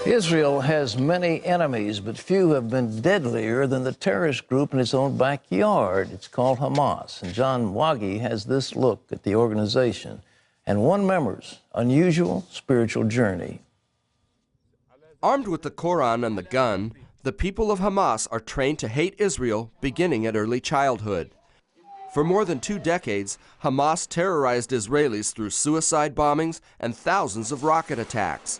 Israel has many enemies, but few have been deadlier than the terrorist group in its own backyard. It's called Hamas. And John Wagi has this look at the organization and one member's unusual spiritual journey. Armed with the Quran and the gun, the people of Hamas are trained to hate Israel beginning at early childhood. For more than 2 decades, Hamas terrorized Israelis through suicide bombings and thousands of rocket attacks.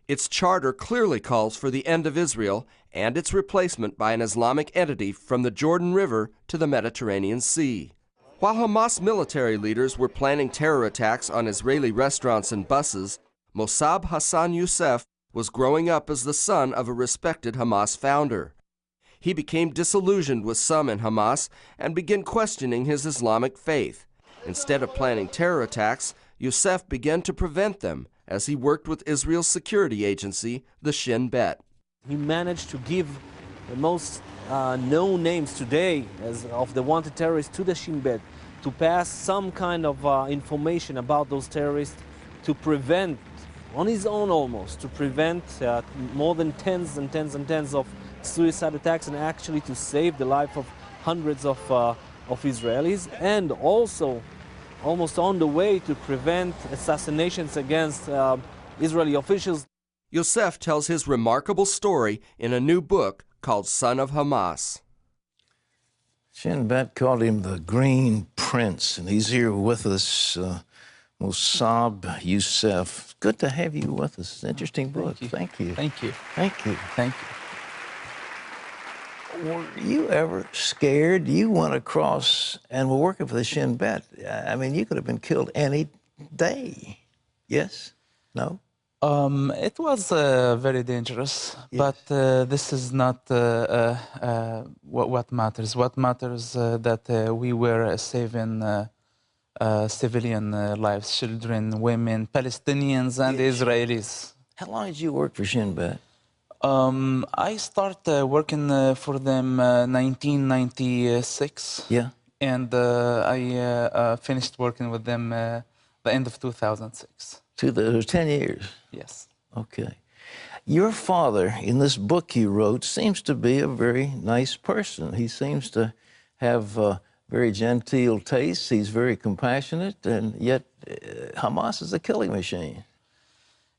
Its charter clearly calls for the end of Israel and its replacement by an Islamic entity from the Jordan River to the Mediterranean Sea. While Hamas military leaders were planning terror attacks on Israeli restaurants and buses, Mosab Hassan Yousef was growing up as the son of a respected Hamas founder. He became disillusioned with some in Hamas and began questioning his Islamic faith. Instead of planning terror attacks, Yousef began to prevent them as he worked with Israel's security agency, the Shin. He managed to give the most known names today as of the wanted terrorists to the Shin, to pass some kind of information about those terrorists, to prevent, on his own almost, to prevent more than tens and tens and tens of suicide attacks, and actually to save the life of hundreds of Israelis, and also almost on the way to prevent assassinations against Israeli officials. Yousef tells his remarkable story in a new book called Son of Hamas. Shin called him the Green Prince, and he's here with us, Mosab Yousef. Good to have you with us. It's an interesting book. Thank you. Thank you. Thank you. Thank you. Were you ever scared? You went across and were working for the Shin. I mean, you could have been killed any day. Yes? No? It was very dangerous, yes. But this is not what matters. What matters that we were saving civilian lives, children, women, Palestinians, and Israelis. How long did you work for Shin? I started working for them 1996. Yeah. And I finished working with them the end of 2006. So it was 10 years? Yes. Okay. Your father, in this book you wrote, seems to be a very nice person. He seems to have very genteel tastes. He's very compassionate, and yet Hamas is a killing machine.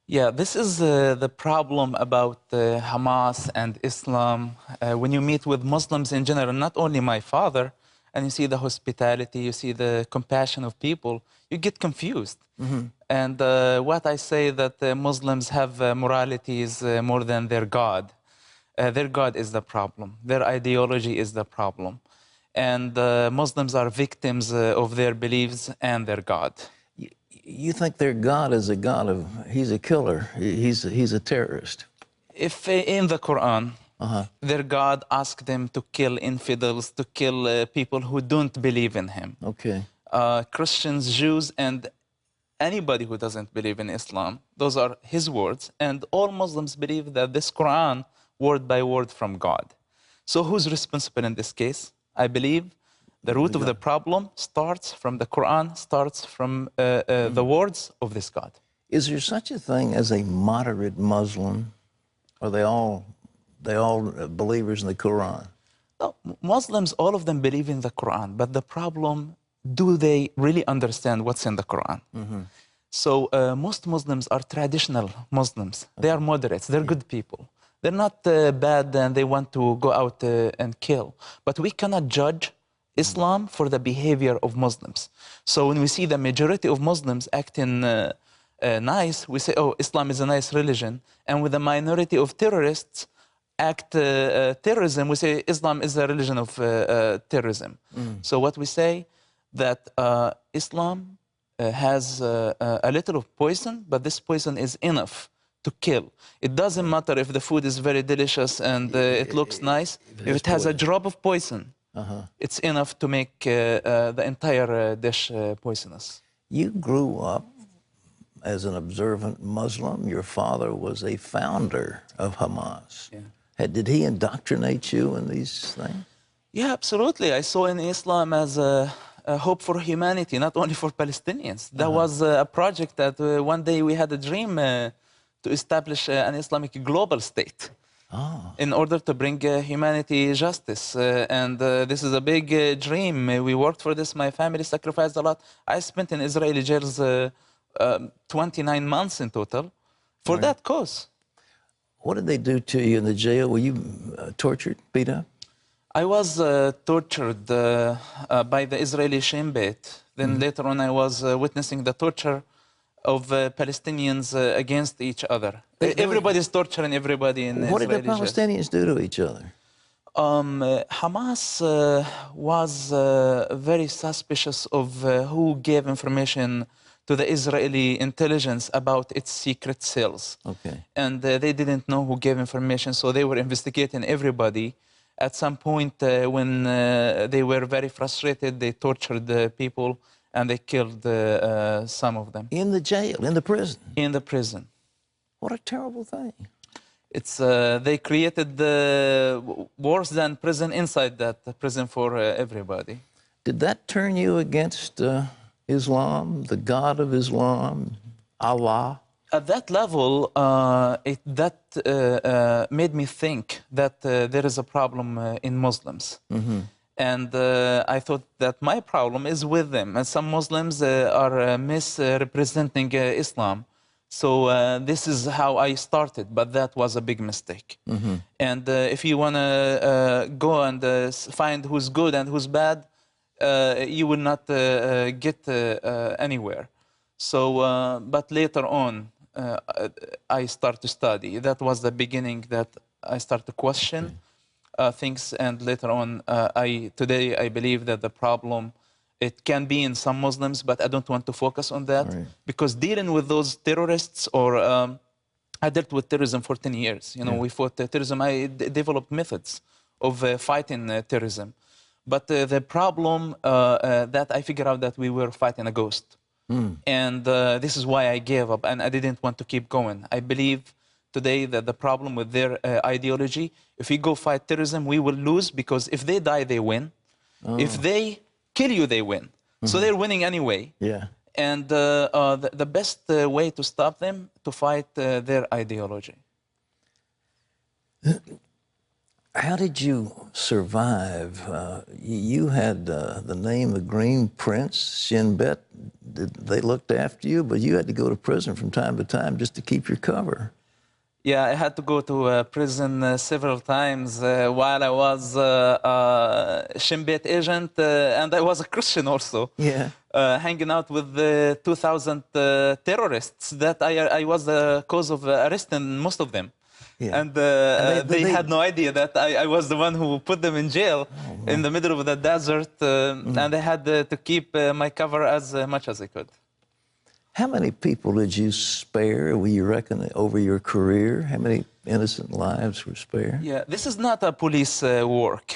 Yeah, this is the problem about Hamas and Islam. When you meet with Muslims in general, not only my father, and you see the hospitality, you see the compassion of people, you get confused. Mm-hmm. And what I say that Muslims have moralities more than their God. Their God is the problem. Their ideology is the problem. And Muslims are victims of their beliefs and their God. You think their God is a God of, he's a killer, he's a terrorist? If in the Quran, their God asked them to kill infidels, to kill people who don't believe in him. Okay. Christians, Jews, and anybody who doesn't believe in Islam, those are his words. And all Muslims believe that this Quran, word by word from God. So who's responsible in this case? I believe the root of the problem starts from the Quran, starts from the words of this God. Is there such a thing as a moderate Muslim? Are they all believers in the Quran? No, Muslims, all of them believe in the Quran, but the problem, do they really understand what's in the Quran? Mm-hmm. So most Muslims are traditional Muslims. They are moderates, they're good people. They're not bad and they want to go out and kill. But we cannot judge Islam for the behavior of Muslims. So when we see the majority of Muslims acting nice, we say, oh, Islam is a nice religion. And with the minority of terrorists act terrorism, we say Islam is a religion of terrorism. So what we say, that Islam has a little of poison, but this poison is enough to kill. It doesn't matter if the food is very delicious and it looks nice. If it has a drop of poison, it's enough to make the entire dish poisonous. You grew up as an observant Muslim. Your father was a founder of Hamas. Yeah. Did he indoctrinate you in these things? Yeah, absolutely. I saw in Islam as a hope for humanity, not only for Palestinians. That was a project that one day we had a dream to establish an Islamic global state. Oh. In order to bring humanity justice. And this is a big dream. We worked for this. My family sacrificed a lot. I spent in Israeli jails 29 months in total for that cause. What did they do to you in the jail? Were you tortured, beat up? I was tortured by the Israeli Shin Bet. Then later on, I was witnessing the torture of Palestinians against each other. Everybody's torturing everybody in Israeli What did the jails. Palestinians do to each other? Hamas was very suspicious of who gave information to the Israeli intelligence about its secret cells. Okay. And they didn't know who gave information, so they were investigating everybody. At some point, when they were very frustrated, they tortured the people and they killed some of them. In the jail, in the prison? In the prison. What a terrible thing. It's they created worse than prison inside that prison for everybody. Did that turn you against Islam, the God of Islam, Allah? At that level, that made me think that there is a problem in Muslims. And I thought that my problem is with them. And some Muslims are misrepresenting Islam. So this is how I started, but that was a big mistake. And if you want to go and find who's good and who's bad, you will not get anywhere. So, but later on, I started to study. That was the beginning that I started to question things, and later on, today I believe that the problem, it can be in some Muslims, but I don't want to focus on that, because dealing with those terrorists, or I dealt with terrorism for 10 years. You know, we fought terrorism. I developed methods of fighting terrorism. But the problem that I figured out that we were fighting a ghost. And this is why I gave up, and I didn't want to keep going. I believe today that the problem with their ideology, if we go fight terrorism, we will lose, because if they die, they win. If they kill you, they win. So they're winning anyway. Yeah. And the best way to stop them, to fight their ideology. How did you survive? You had the name the Green Prince, Shin Bet. They looked after you, but you had to go to prison from time to time just to keep your cover. Yeah, I had to go to prison several times while I was a Shin Bet agent, and I was a Christian also. Yeah. Hanging out with the 2,000 terrorists that I was the cause of arresting most of them. Yeah. And they had no idea that I was the one who put them in jail in the middle of the desert, and I had to keep my cover as much as I could. How many people did you spare, will you reckon, over your career? How many innocent lives were spared? Yeah, this is not a police work.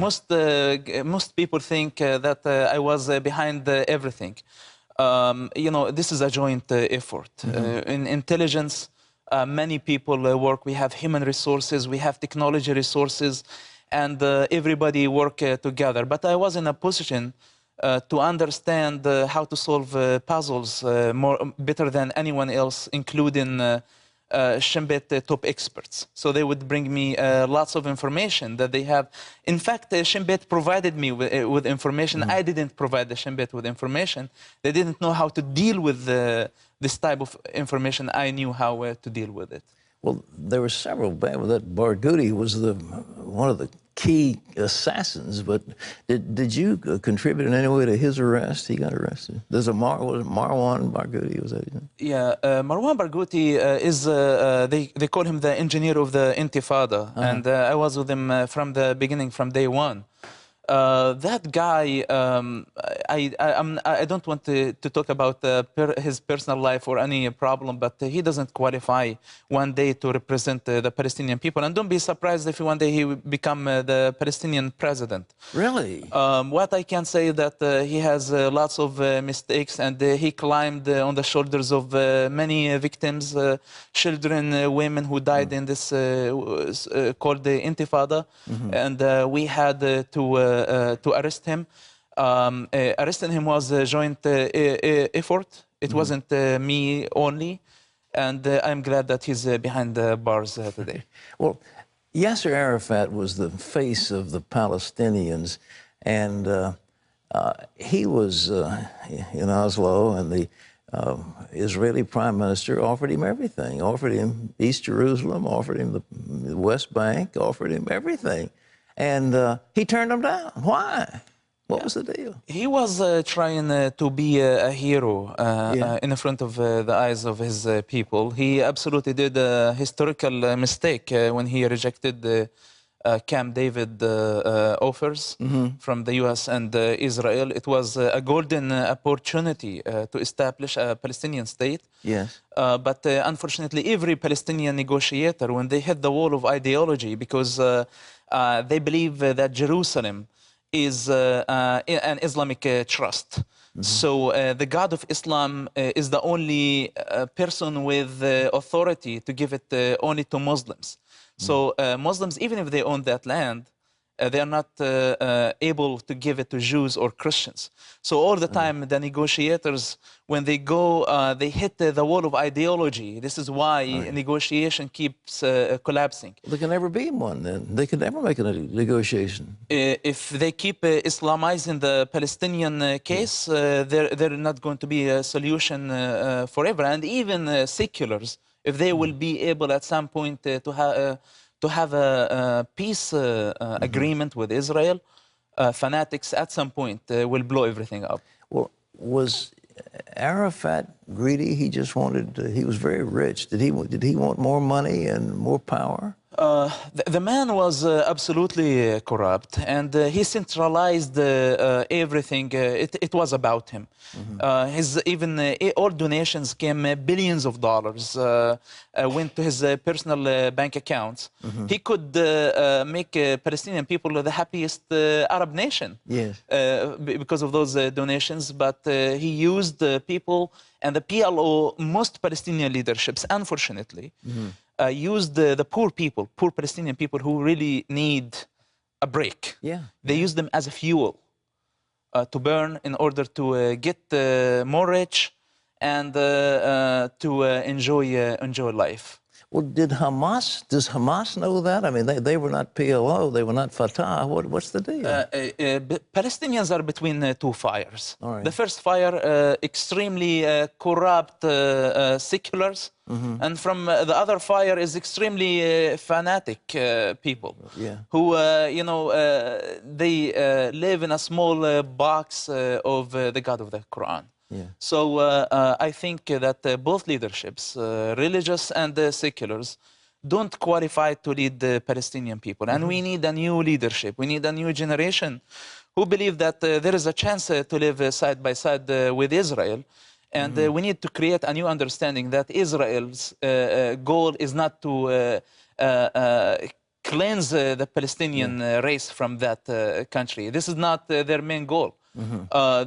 Most people think that I was behind everything. You know, this is a joint effort. In intelligence, many people work. We have human resources, we have technology resources, and everybody work together. But I was in a position to understand how to solve puzzles better than anyone else, including Shin Bet top experts. So they would bring me lots of information that they have. In fact, Shin Bet provided me with information. I didn't provide the Shin Bet with information. They didn't know how to deal with this type of information. I knew how to deal with it. Well, there were several bad. That Barghouti was one of the key assassins, but did you contribute in any way to his arrest? He got arrested. There's Marwan Barghouti, was that his name? Yeah, Marwan Barghouti is, they call him the engineer of the Intifada, and I was with him from the beginning, from day one. That guy, I don't want to talk about his personal life or any problem, but he doesn't qualify one day to represent the Palestinian people. And don't be surprised if one day he will become the Palestinian president. Really? What I can say is that he has lots of mistakes, and he climbed on the shoulders of many victims, children, women who died in this called the Intifada. And we had to arrest him. Arresting him was a joint effort. It wasn't me only. And I'm glad that he's behind the bars today. Well, Yasser Arafat was the face of the Palestinians, and he was in Oslo, and the Israeli Prime Minister offered him everything, offered him East Jerusalem, offered him the West Bank, offered him everything. And he turned them down. Why? What was the deal? He was trying to be a hero in front of the eyes of his people. He absolutely did a historical mistake when he rejected the Camp David offers from the U.S. and Israel. It was a golden opportunity to establish a Palestinian state. Yes. But unfortunately, every Palestinian negotiator, when they hit the wall of ideology, because they believe that Jerusalem is an Islamic trust. So the God of Islam is the only person with authority to give it only to Muslims. So Muslims, even if they own that land, they are not able to give it to Jews or Christians. So all the time, the negotiators, when they go, they hit the wall of ideology. This is why negotiation keeps collapsing. There can never be one then. They could never make a negotiation. If they keep Islamizing the Palestinian case, they're not going to be a solution forever. And even seculars, if they will be able at some point to have a peace agreement with Israel, fanatics at some point will blow everything up. Well, was Arafat greedy? He just wanted, he was very rich. Did he want more money and more power? The man was absolutely corrupt, and he centralized everything. It was about him. All donations came, billions of dollars went to his personal bank accounts. He could make Palestinian people the happiest Arab nation. Yes. Because of those donations, but he used people, and the PLO, most Palestinian leaderships, unfortunately, used the poor people, poor Palestinian people who really need a break. Yeah. They use them as a fuel to burn in order to get more rich and to enjoy life. Well, does Hamas know that? I mean, they were not PLO, they were not Fatah. What's the deal? Palestinians are between two fires. All right. The first fire, extremely corrupt seculars, and from the other fire is extremely fanatic people who, they live in a small box of the God of the Quran. Yeah. So I think that both leaderships, religious and seculars, don't qualify to lead the Palestinian people. And we need a new leadership. We need a new generation who believe that there is a chance to live side by side with Israel. And we need to create a new understanding that Israel's goal is not to cleanse the Palestinian race from that country. This is not their main goal.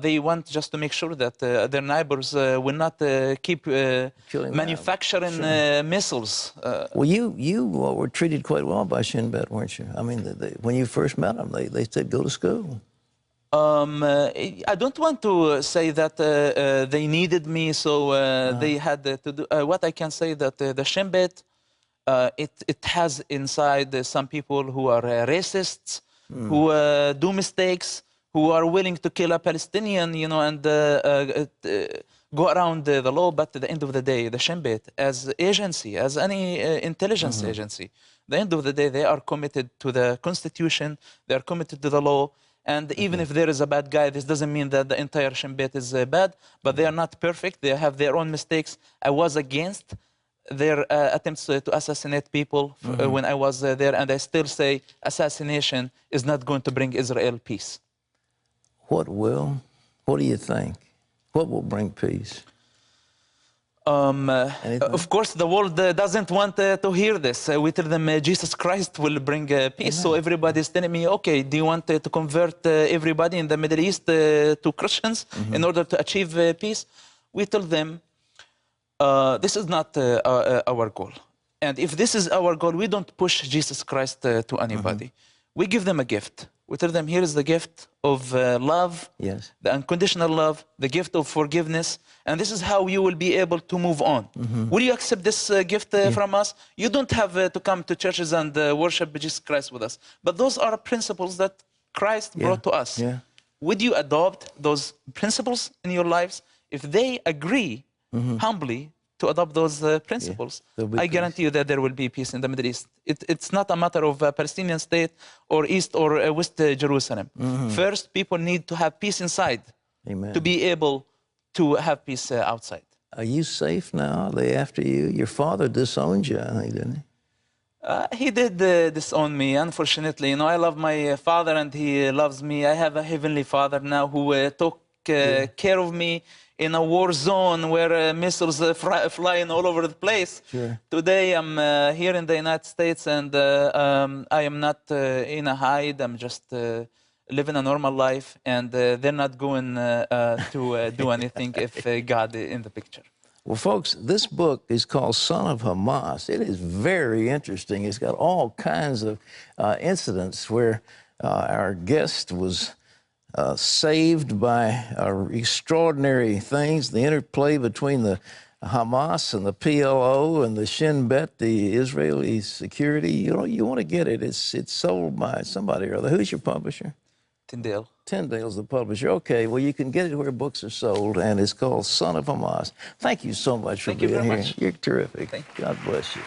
They want just to make sure that their neighbors will not keep manufacturing missiles. Well, you were treated quite well by Shin, weren't you? I mean, when you first met them, they said go to school. I don't want to say that they needed me, so they had to do. What I can say that the Shin Bet, it has inside some people who are racists, who do mistakes, who are willing to kill a Palestinian, and go around the law. But at the end of the day, the Shin Bet, as agency, as any intelligence agency, at the end of the day, they are committed to the Constitution, they are committed to the law. And even if there is a bad guy, this doesn't mean that the entire Shin Bet is bad, but they are not perfect. They have their own mistakes. I was against their attempts to assassinate people when I was there, and I still say assassination is not going to bring Israel peace. What will? What do you think? What will bring peace? Of course, the world doesn't want to hear this. We tell them Jesus Christ will bring peace. So everybody's telling me, okay, do you want to convert everybody in the Middle East to Christians in order to achieve peace? We tell them, this is not our goal. And if this is our goal, we don't push Jesus Christ to anybody. We give them a gift. We tell them, here is the gift of love, Yes. the unconditional love, the gift of forgiveness, and this is how you will be able to move on. Will you accept this gift from us? You don't have to come to churches and worship Jesus Christ with us. But those are principles that Christ brought to us. Yeah. Would you adopt those principles in your lives? If they agree humbly to adopt those principles, there'll be I peace. guarantee you that there will be peace in the Middle East. It's not a matter of a Palestinian state or East or West Jerusalem. First, people need to have peace inside Amen. to be able to have peace outside. Are you safe now? Are they after you? Your father disowned you, I think, didn't he? He did disown me, unfortunately. You know, I love my father and he loves me. I have a heavenly father now who took care of me in a war zone where missiles flying all over the place. Sure. Today I'm here in the United States and I am not in a hide. I'm just living a normal life, and they're not going to do anything if God is in the picture. Well, folks, this book is called Son of Hamas. It is very interesting. It's got all kinds of incidents where our guest was saved by extraordinary things, the interplay between the Hamas and the PLO and the Shin Bet, the Israeli security. You want to get it. It's sold by somebody or other. Who's your publisher? Tyndale. Tyndale's the publisher. Okay, well, you can get it where books are sold, and it's called Son of Hamas. Thank you so much for being here. Thank you very much. You're terrific. Thank you. God bless you.